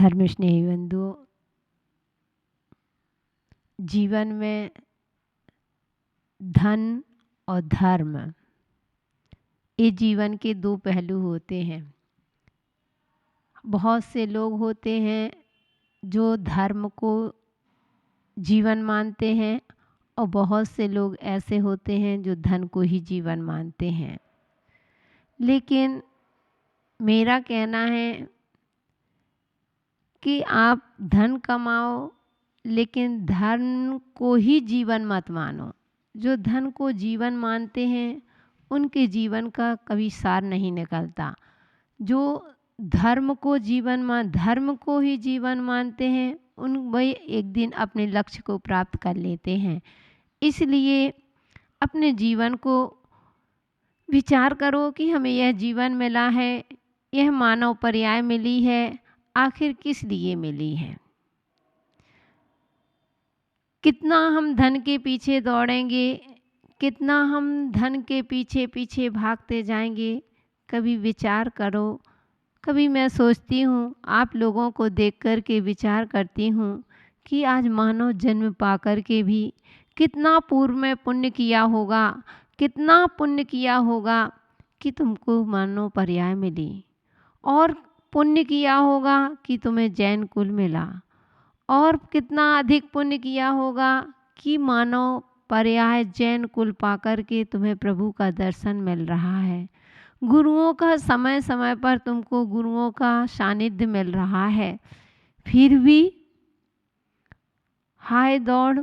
धर्म स्नेही बंधुओं, जीवन में धन और धर्म, ये जीवन के दो पहलू होते हैं। बहुत से लोग होते हैं जो धर्म को जीवन मानते हैं और बहुत से लोग ऐसे होते हैं जो धन को ही जीवन मानते हैं। लेकिन मेरा कहना है कि आप धन कमाओ, लेकिन धर्म को ही जीवन मत मानो। जो धन को जीवन मानते हैं उनके जीवन का कभी सार नहीं निकलता। जो धर्म को धर्म को ही जीवन मानते हैं उन वही एक दिन अपने लक्ष्य को प्राप्त कर लेते हैं। इसलिए अपने जीवन को विचार करो कि हमें यह जीवन मिला है, यह मानव पर्याय मिली है, आखिर किस लिए मिली है। कितना हम धन के पीछे दौड़ेंगे, कितना हम धन के पीछे पीछे भागते जाएंगे, कभी विचार करो। कभी मैं सोचती हूँ, आप लोगों को देख कर के विचार करती हूँ कि आज मानव जन्म पाकर के भी कितना पूर्व में पुण्य किया होगा, कितना पुण्य किया होगा कि तुमको मानव पर्याय मिली, और पुण्य किया होगा कि तुम्हें जैन कुल मिला, और कितना अधिक पुण्य किया होगा कि मानव पर्याय जैन कुल पाकर के तुम्हें प्रभु का दर्शन मिल रहा है। गुरुओं का समय समय पर तुमको गुरुओं का सानिध्य मिल रहा है, फिर भी हाय दौड़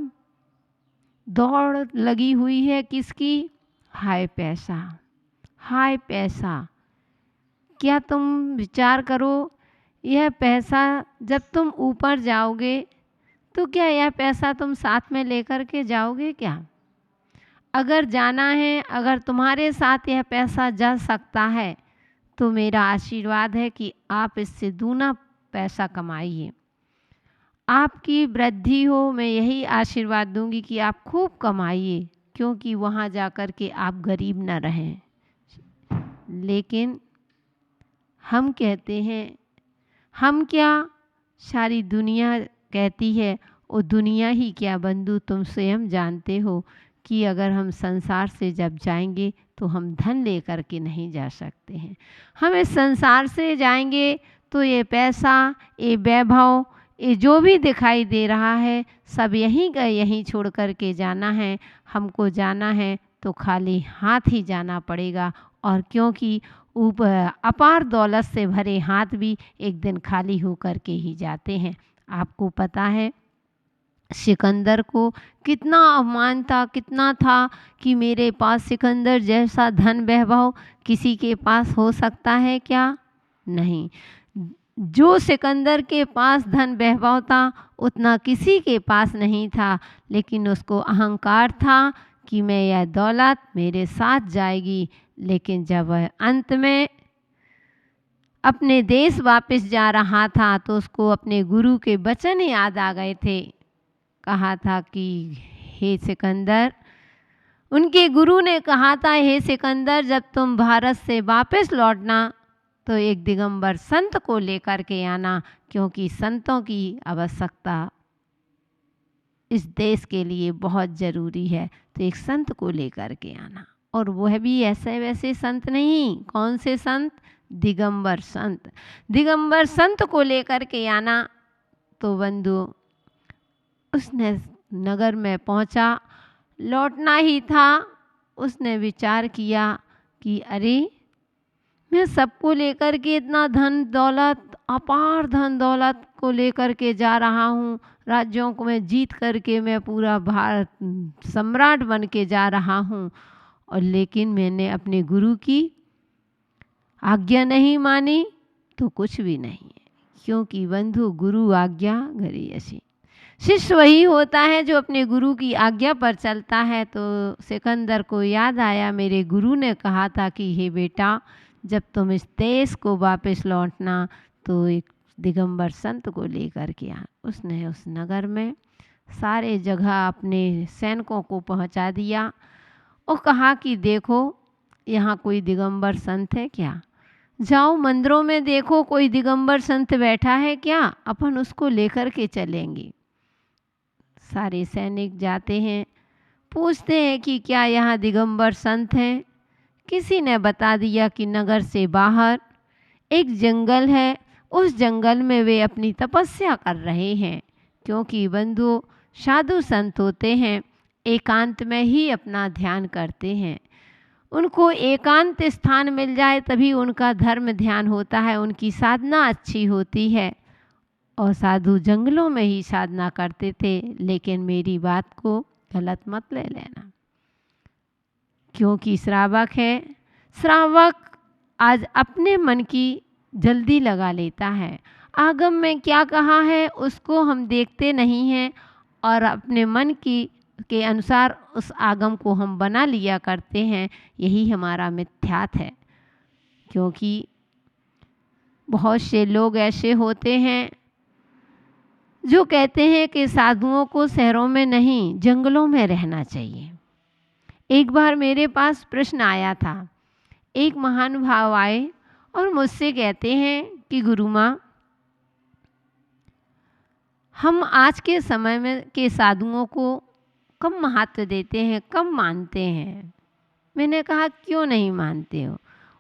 लगी हुई है किसकी? हाय पैसा, हाय पैसा। क्या तुम विचार करो, यह पैसा जब तुम ऊपर जाओगे तो क्या यह पैसा तुम साथ में लेकर के जाओगे क्या? अगर जाना है, अगर तुम्हारे साथ यह पैसा जा सकता है तो मेरा आशीर्वाद है कि आप इससे दूना पैसा कमाइए। आपकी वृद्धि हो, मैं यही आशीर्वाद दूंगी कि आप खूब कमाइए, क्योंकि वहाँ जाकर के आप गरीब न रहें। लेकिन हम कहते हैं, हम क्या, सारी दुनिया कहती है, और दुनिया ही क्या बंधु, तुम स्वयं जानते हो कि अगर हम संसार से जब जाएंगे तो हम धन लेकर के नहीं जा सकते हैं। हम इस संसार से जाएंगे तो ये पैसा, ये वैभव, ये जो भी दिखाई दे रहा है सब यहीं का यहीं छोड़ कर के जाना है। हमको जाना है तो खाली हाथ ही जाना पड़ेगा, और क्योंकि ऊपर अपार दौलत से भरे हाथ भी एक दिन खाली हो कर के ही जाते हैं। आपको पता है सिकंदर को कितना अभिमान था, कितना था कि मेरे पास सिकंदर जैसा धन वैभव किसी के पास हो सकता है क्या? नहीं। जो सिकंदर के पास धन वैभव था उतना किसी के पास नहीं था, लेकिन उसको अहंकार था कि मैं यह दौलत मेरे साथ जाएगी। लेकिन जब वह अंत में अपने देश वापस जा रहा था तो उसको अपने गुरु के वचन याद आ गए थे। कहा था कि हे सिकंदर, उनके गुरु ने कहा था, हे सिकंदर, जब तुम भारत से वापस लौटना तो एक दिगंबर संत को लेकर के आना, क्योंकि संतों की आवश्यकता इस देश के लिए बहुत ज़रूरी है। तो एक संत को लेकर के आना, और वह भी ऐसे वैसे संत नहीं। कौन से संत? दिगंबर संत। दिगंबर संत को लेकर के आना। तो बंधु उसने नगर में पहुंचा, लौटना ही था। उसने विचार किया कि अरे, मैं सबको लेकर के इतना धन दौलत, अपार धन दौलत को लेकर के जा रहा हूँ, राज्यों को मैं जीत करके मैं पूरा भारत सम्राट बन के जा रहा हूँ, और लेकिन मैंने अपने गुरु की आज्ञा नहीं मानी तो कुछ भी नहीं है। क्योंकि बंधु गुरु आज्ञा घरी ऐसी, शिष्य वही होता है जो अपने गुरु की आज्ञा पर चलता है। तो सिकंदर को याद आया, मेरे गुरु ने कहा था कि हे बेटा, जब तुम इस देश को वापस लौटना तो एक दिगंबर संत को लेकर के आ। उसने उस नगर में सारे जगह अपने सैनिकों को पहुंचा दिया और कहा कि देखो, यहाँ कोई दिगंबर संत है क्या? जाओ मंदिरों में देखो कोई दिगंबर संत बैठा है क्या, अपन उसको लेकर के चलेंगे। सारे सैनिक जाते हैं, पूछते हैं कि क्या यहाँ दिगंबर संत हैं। किसी ने बता दिया कि नगर से बाहर एक जंगल है, उस जंगल में वे अपनी तपस्या कर रहे हैं। क्योंकि बंधु साधु संत होते हैं, एकांत में ही अपना ध्यान करते हैं। उनको एकांत स्थान मिल जाए तभी उनका धर्म ध्यान होता है, उनकी साधना अच्छी होती है। और साधु जंगलों में ही साधना करते थे। लेकिन मेरी बात को गलत मत ले लेना, क्योंकि श्रावक है, श्रावक आज अपने मन की जल्दी लगा लेता है। आगम में क्या कहा है उसको हम देखते नहीं हैं और अपने मन की के अनुसार उस आगम को हम बना लिया करते हैं। यही हमारा मिथ्यात है। क्योंकि बहुत से लोग ऐसे होते हैं जो कहते हैं कि साधुओं को शहरों में नहीं जंगलों में रहना चाहिए। एक बार मेरे पास प्रश्न आया था, एक महानुभाव आए और मुझसे कहते हैं कि गुरु माँ, हम आज के समय में के साधुओं को कम महत्व देते हैं, कम मानते हैं। मैंने कहा क्यों नहीं मानते हो?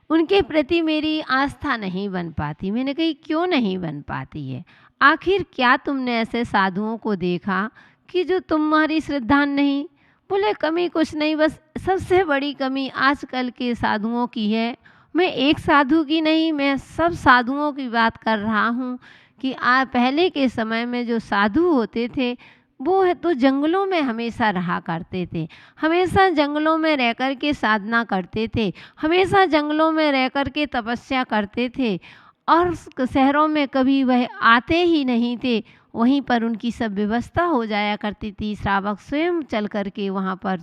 उनके प्रति मेरी आस्था नहीं बन पाती। मैंने कही क्यों नहीं बन पाती है? आखिर क्या तुमने ऐसे साधुओं को देखा कि जो तुम्हारी श्रद्धा नहीं? बोले कमी कुछ नहीं, बस सबसे बड़ी कमी आजकल के साधुओं की है। मैं एक साधु की नहीं, मैं सब साधुओं की बात कर रहा हूँ कि पहले के समय में जो साधु होते थे वो है तो जंगलों में हमेशा रहा करते थे, हमेशा जंगलों में रह कर के साधना करते थे, हमेशा जंगलों में रह कर के तपस्या करते थे और शहरों में कभी वह आते ही नहीं थे। वहीं पर उनकी सब व्यवस्था हो जाया करती थी। श्रावक स्वयं चल कर के वहाँ पर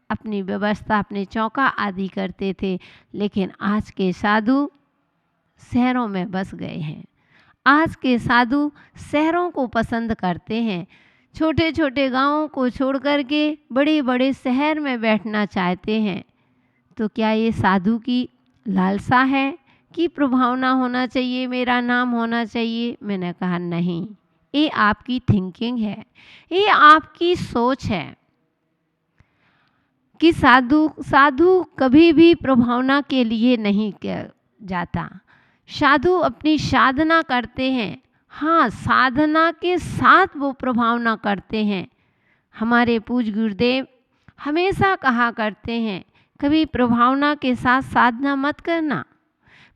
अपनी व्यवस्था, अपने चौका आदि करते थे। लेकिन आज के साधु शहरों में बस गए हैं। आज के साधु शहरों को पसंद करते हैं, छोटे छोटे गांवों को छोड़ कर के बड़े बड़े शहर में बैठना चाहते हैं। तो क्या ये साधु की लालसा है कि प्रभावना होना चाहिए, मेरा नाम होना चाहिए? मैंने कहा नहीं, ये आपकी थिंकिंग है, ये आपकी सोच है कि साधु कभी भी प्रभावना के लिए नहीं जाता। साधु अपनी साधना करते हैं। हाँ, साधना के साथ वो प्रभावना करते हैं। हमारे पूज्य गुरुदेव हमेशा कहा करते हैं, कभी प्रभावना के साथ साधना मत करना।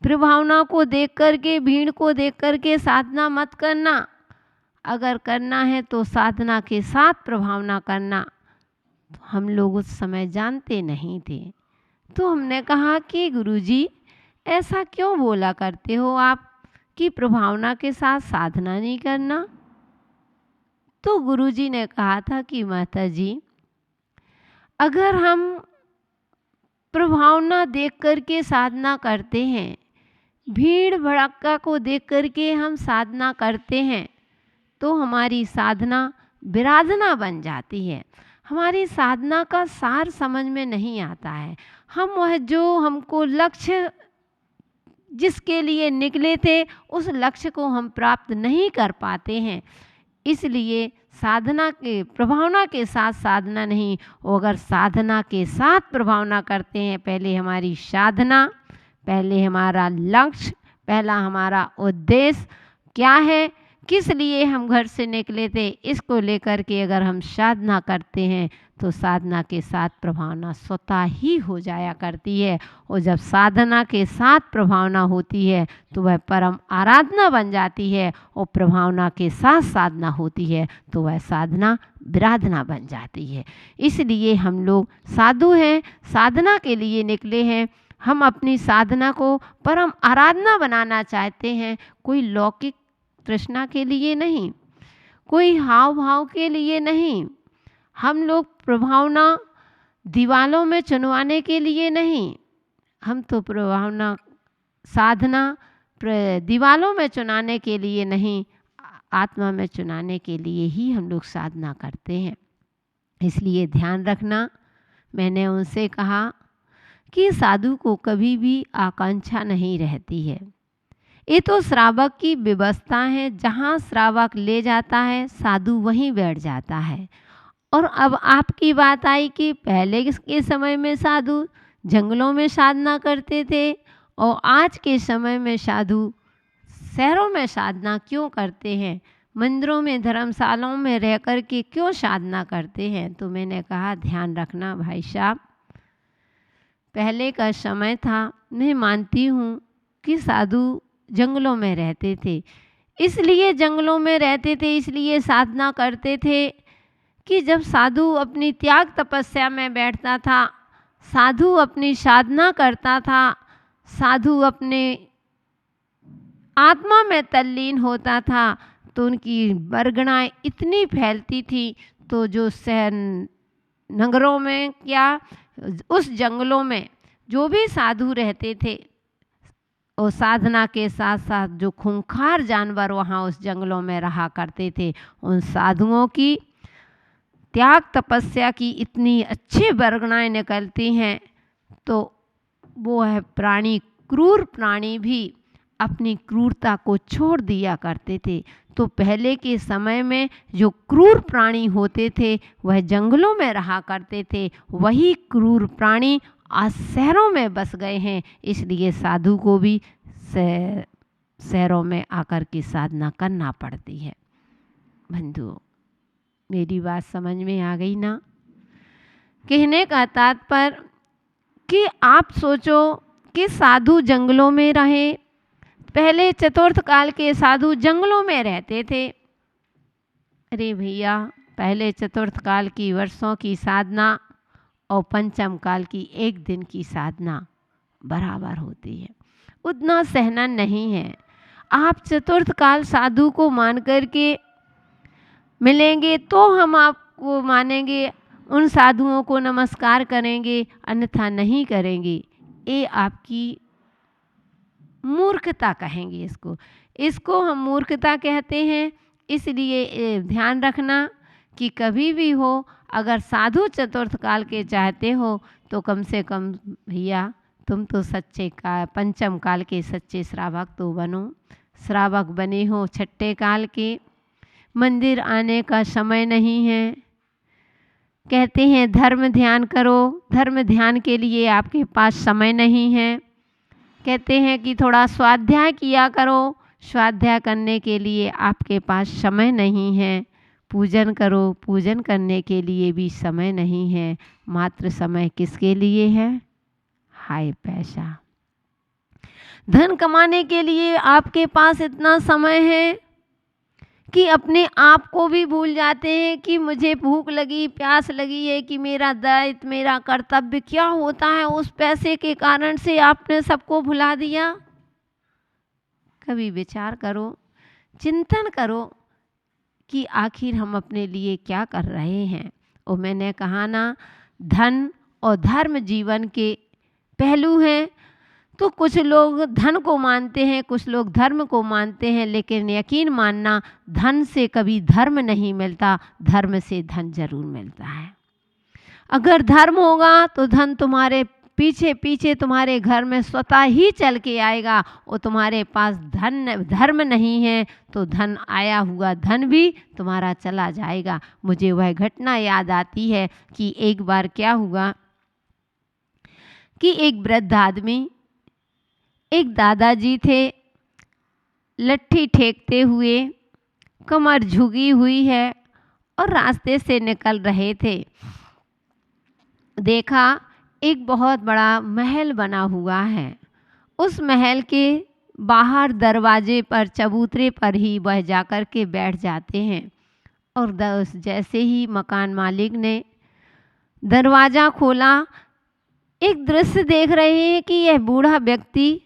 प्रभावना को देख कर के, भीड़ को देख कर के साधना मत करना। अगर करना है तो साधना के साथ प्रभावना करना। हम लोग उस समय जानते नहीं थे। तो हमने कहा कि गुरुजी ऐसा क्यों बोला करते हो आप कि प्रभावना के साथ साधना नहीं करना? तो गुरुजी ने कहा था कि माता जी, अगर हम प्रभावना देख कर के साधना करते हैं, भीड़ भड़क्का को देख कर के हम साधना करते हैं, तो हमारी साधना विराधना बन जाती है। हमारी साधना का सार समझ में नहीं आता है। हम वह जो हमको लक्ष्य जिसके लिए निकले थे उस लक्ष्य को हम प्राप्त नहीं कर पाते हैं। इसलिए साधना के प्रभावना के साथ साधना नहीं, अगर साधना के साथ प्रभावना करते हैं, पहले हमारी साधना, पहले हमारा लक्ष्य, पहला हमारा उद्देश्य क्या है, किस लिए हम घर से निकले थे, इसको लेकर के अगर हम साधना करते हैं तो साधना के साथ प्रभावना स्वतः ही हो जाया करती है। और जब साधना के साथ प्रभावना होती है तो वह परम आराधना बन जाती है, और प्रभावना के साथ साधना होती है तो वह साधना विराधना बन जाती है। इसलिए हम लोग साधु हैं, साधना के लिए निकले हैं। हम अपनी साधना को परम आराधना बनाना चाहते हैं, कोई लौकिक तृष्णा के लिए नहीं, कोई हाव भाव के लिए नहीं। हम लोग प्रभावना दीवालों में चुनवाने के लिए नहीं, हम तो प्रभावना साधना दीवालों में चुनाने के लिए नहीं, आत्मा में चुनाने के लिए ही हम लोग साधना करते हैं। इसलिए ध्यान रखना। मैंने उनसे कहा कि साधु को कभी भी आकांक्षा नहीं रहती है। ये तो श्रावक की व्यवस्था है, जहाँ श्रावक ले जाता है साधु वहीं बैठ जाता है। और अब आपकी बात आई कि पहले के समय में साधु जंगलों में साधना करते थे और आज के समय में साधु शहरों में साधना क्यों करते हैं, मंदिरों में धर्मशालाओं में रह कर के क्यों साधना करते हैं। तो मैंने कहा ध्यान रखना भाई साहब, पहले का समय था, मैं मानती हूँ कि साधु जंगलों में रहते थे, इसलिए जंगलों में रहते थे, इसलिए साधना करते थे कि जब साधु अपनी त्याग तपस्या में बैठता था, साधु अपनी साधना करता था, साधु अपने आत्मा में तल्लीन होता था, तो उनकी बरगणाएँ इतनी फैलती थी, तो जो शहर नगरों में क्या उस जंगलों में जो भी साधु रहते थे, और साधना के साथ साथ जो खूंखार जानवर वहाँ उस जंगलों में रहा करते थे, उन साधुओं की त्याग तपस्या की इतनी अच्छी बरगणाएँ निकलती हैं, तो वो है प्राणी, क्रूर प्राणी भी अपनी क्रूरता को छोड़ दिया करते थे। तो पहले के समय में जो क्रूर प्राणी होते थे वह जंगलों में रहा करते थे, वही क्रूर प्राणी आज शहरों में बस गए हैं, इसलिए साधु को भी शहरों में आकर के साधना करना पड़ती है। बंधुओं, मेरी बात समझ में आ गई ना? कहने का तात्पर्य कि आप सोचो कि साधु जंगलों में रहे, पहले चतुर्थ काल के साधु जंगलों में रहते थे। अरे भैया, पहले चतुर्थ काल की वर्षों की साधना और पंचम काल की एक दिन की साधना बराबर होती है, उतना सहना नहीं है। आप चतुर्थ काल साधु को मान कर के मिलेंगे तो हम आपको मानेंगे, उन साधुओं को नमस्कार करेंगे, अन्यथा नहीं करेंगे। ये आपकी मूर्खता कहेंगे इसको हम मूर्खता कहते हैं। इसलिए ध्यान रखना कि कभी भी हो, अगर साधु चतुर्थ काल के चाहते हो तो कम से कम भैया तुम तो सच्चे का पंचम काल के सच्चे श्रावक तो बनो। श्रावक बने हो छठे काल के, मंदिर आने का समय नहीं है। कहते हैं धर्म ध्यान करो, धर्म ध्यान के लिए आपके पास समय नहीं है। कहते हैं कि थोड़ा स्वाध्याय किया करो, स्वाध्याय करने के लिए आपके पास समय नहीं है। पूजन करो, पूजन करने के लिए भी समय नहीं है। मात्र समय किसके लिए है? हाय पैसा। धन कमाने के लिए आपके पास इतना समय है कि अपने आप को भी भूल जाते हैं कि मुझे भूख लगी, प्यास लगी है, कि मेरा दायित्व, मेरा कर्तव्य क्या होता है। उस पैसे के कारण से आपने सबको भुला दिया। कभी विचार करो, चिंतन करो कि आखिर हम अपने लिए क्या कर रहे हैं। और मैंने कहा ना, धन और धर्म जीवन के पहलू हैं। तो कुछ लोग धन को मानते हैं, कुछ लोग धर्म को मानते हैं, लेकिन यकीन मानना धन से कभी धर्म नहीं मिलता, धर्म से धन जरूर मिलता है। अगर धर्म होगा तो धन तुम्हारे पीछे पीछे तुम्हारे घर में स्वतः ही चल के आएगा, और तुम्हारे पास धर्म नहीं है तो धन आया हुआ धन भी तुम्हारा चला जाएगा। मुझे वह घटना याद आती है कि एक बार क्या हुआ कि एक वृद्ध आदमी, एक दादाजी थे, लट्ठी ठेकते हुए, कमर झुकी हुई है और रास्ते से निकल रहे थे। देखा एक बहुत बड़ा महल बना हुआ है। उस महल के बाहर दरवाजे पर, चबूतरे पर ही वह जाकर के बैठ जाते हैं। और जैसे ही मकान मालिक ने दरवाज़ा खोला, एक दृश्य देख रहे हैं कि यह बूढ़ा व्यक्ति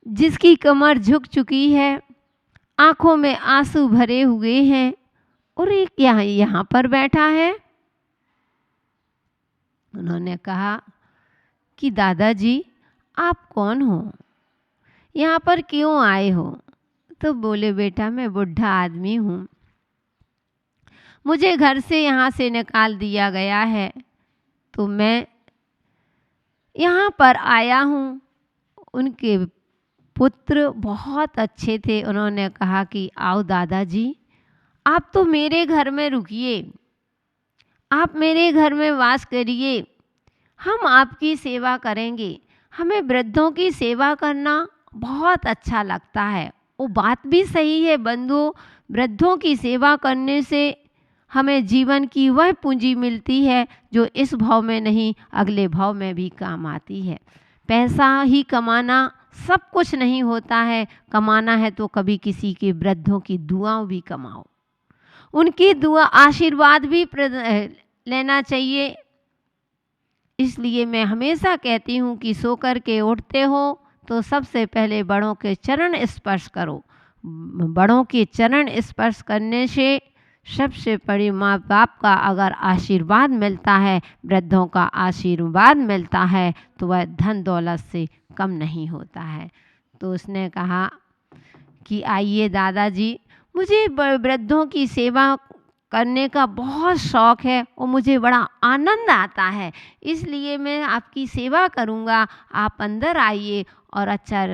जिसकी कमर झुक चुकी है, आंखों में आंसू भरे हुए हैं, और एक यहाँ पर बैठा है। उन्होंने कहा कि दादाजी आप कौन हो, यहाँ पर क्यों आए हो? तो बोले बेटा मैं बुढ़ा आदमी हूँ, मुझे घर से यहाँ से निकाल दिया गया है, तो मैं यहाँ पर आया हूँ। उनके पुत्र बहुत अच्छे थे। उन्होंने कहा कि आओ दादाजी, आप तो मेरे घर में रुकिए, आप मेरे घर में वास करिए, हम आपकी सेवा करेंगे। हमें वृद्धों की सेवा करना बहुत अच्छा लगता है। वो बात भी सही है बंधुओं, वृद्धों की सेवा करने से हमें जीवन की वह पूंजी मिलती है जो इस भाव में नहीं अगले भाव में भी काम आती है। पैसा ही कमाना सब कुछ नहीं होता है। कमाना है तो कभी किसी के वृद्धों की दुआओं भी कमाओ, उनकी दुआ आशीर्वाद भी लेना चाहिए। इसलिए मैं हमेशा कहती हूँ कि सो कर के उठते हो तो सबसे पहले बड़ों के चरण स्पर्श करो। बड़ों के चरण स्पर्श करने से सबसे बड़ी माँ बाप का अगर आशीर्वाद मिलता है, वृद्धों का आशीर्वाद मिलता है, तो वह धन दौलत से कम नहीं होता है। तो उसने कहा कि आइए दादाजी, मुझे वृद्धों की सेवा करने का बहुत शौक़ है और मुझे बड़ा आनंद आता है, इसलिए मैं आपकी सेवा करूँगा। आप अंदर आइए। और अच्छा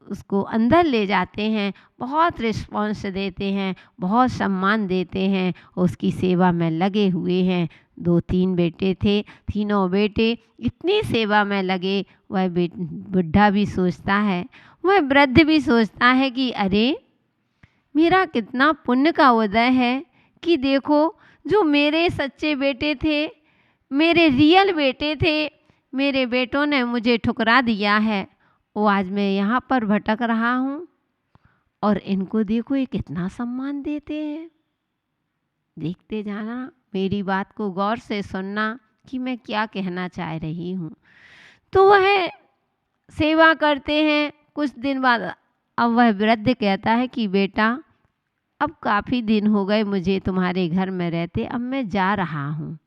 उसको अंदर ले जाते हैं, बहुत रिस्पॉन्स देते हैं, बहुत सम्मान देते हैं, उसकी सेवा में लगे हुए हैं। 2-3 बेटे थे, तीनों बेटे इतनी सेवा में लगे। वह बुढ़ा भी सोचता है, वह वृद्ध भी सोचता है कि अरे मेरा कितना पुण्य का उदय है कि देखो, जो मेरे सच्चे बेटे थे, मेरे रियल बेटे थे, मेरे बेटों ने मुझे ठुकरा दिया है। वो आज मैं यहाँ पर भटक रहा हूँ और इनको देखो ये कितना सम्मान देते हैं। देखते जाना, मेरी बात को गौर से सुनना कि मैं क्या कहना चाह रही हूँ। तो वह सेवा करते हैं। कुछ दिन बाद अब वह वृद्ध कहता है कि बेटा, अब काफ़ी दिन हो गए मुझे तुम्हारे घर में रहते, अब मैं जा रहा हूँ।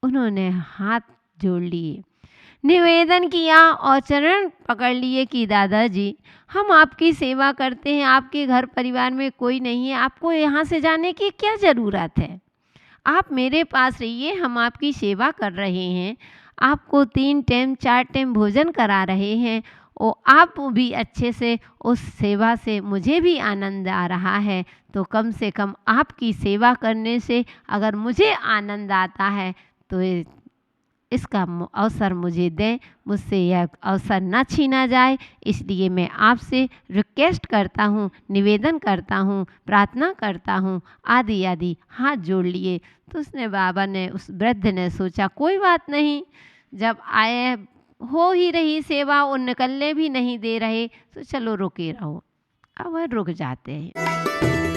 उन्होंने हाथ जोड़ लिए, निवेदन किया और चरण पकड़ लिए कि दादाजी, हम आपकी सेवा करते हैं, आपके घर परिवार में कोई नहीं है, आपको यहाँ से जाने की क्या ज़रूरत है? आप मेरे पास रहिए, हम आपकी सेवा कर रहे हैं, आपको 3 टाइम 4 टाइम भोजन करा रहे हैं और आप भी अच्छे से उस सेवा से मुझे भी आनंद आ रहा है। तो कम से कम आपकी सेवा करने से अगर मुझे आनंद आता है तो इसका अवसर मुझे दें, मुझसे यह अवसर न छीना जाए। इसलिए मैं आपसे रिक्वेस्ट करता हूँ, निवेदन करता हूँ, प्रार्थना करता हूँ, आदि आदि हाथ जोड़ लिए। तो उसने बाबा ने, उस वृद्ध ने सोचा कोई बात नहीं, जब आए हो ही रही सेवा, वो निकलने भी नहीं दे रहे, तो चलो रुके रहो। अब वह रुक जाते हैं।